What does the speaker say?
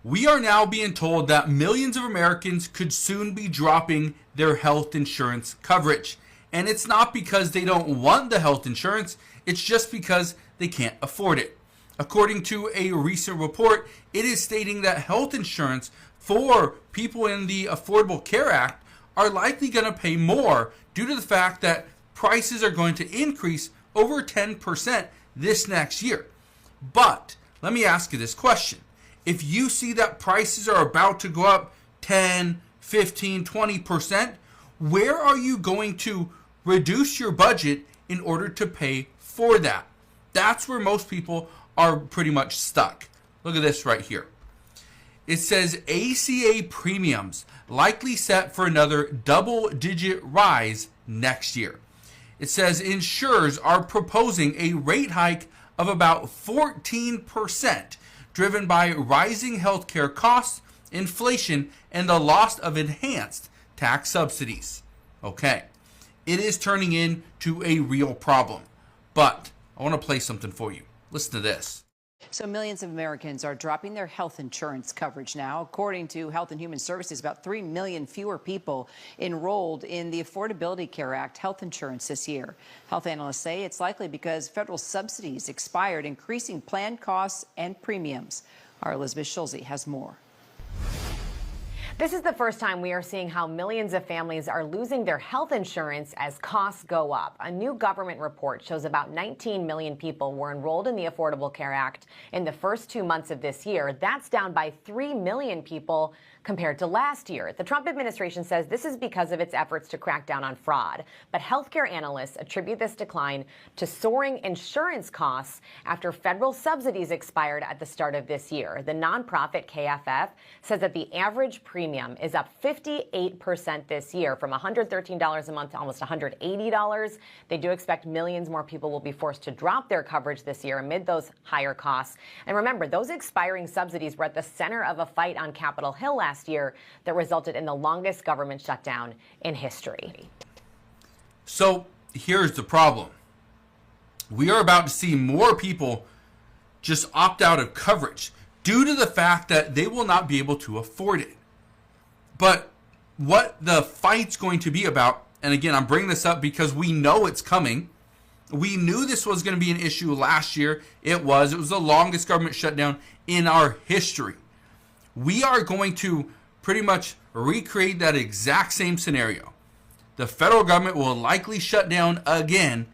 We are now being told that millions of Americans could soon be dropping their health insurance coverage. And it's not because they don't want the health insurance, it's just because they can't afford it. According to a recent report, it is stating that health insurance for people in the Affordable Care Act are likely going to pay more due to the fact that prices are going to increase over 10% this next year. But let me ask you this question. If you see that prices are about to go up 10, 15, 20%, where are you going to reduce your budget in order to pay for that? That's where most people are pretty much stuck. Look at this right here. It says ACA premiums likely set for another double-digit rise next year. It says insurers are proposing a rate hike of about 14%, driven by rising healthcare costs, inflation, and the loss of enhanced tax subsidies. Okay, it is turning into a real problem. But I want to play something for you. Listen to this. So millions of Americans are dropping their health insurance coverage now. According to Health and Human Services, about 3 million fewer people enrolled in the Affordability Care Act health insurance this year. Health analysts say it's likely because federal subsidies expired, increasing plan costs and premiums. Our Elizabeth Schulze has more. This is the first time we are seeing how millions of families are losing their health insurance as costs go up. A new government report shows about 19 million people were enrolled in the Affordable Care Act in the first 2 months of this year. That's down by 3 million people compared to last year. The Trump administration says this is because of its efforts to crack down on fraud. But healthcare analysts attribute this decline to soaring insurance costs after federal subsidies expired at the start of this year. The nonprofit KFF says that the average premium is up 58% this year, from $113 a month to almost $180. They do expect millions more people will be forced to drop their coverage this year amid those higher costs. And remember, those expiring subsidies were at the center of a fight on Capitol Hill last year that resulted in the longest government shutdown in history. So here's the problem. We are about to see more people just opt out of coverage due to the fact that they will not be able to afford it. But what the fight's going to be about, and again, I'm bringing this up because we know it's coming. We knew this was going to be an issue last year. It was the longest government shutdown in our history. We are going to pretty much recreate that exact same scenario. The federal government will likely shut down again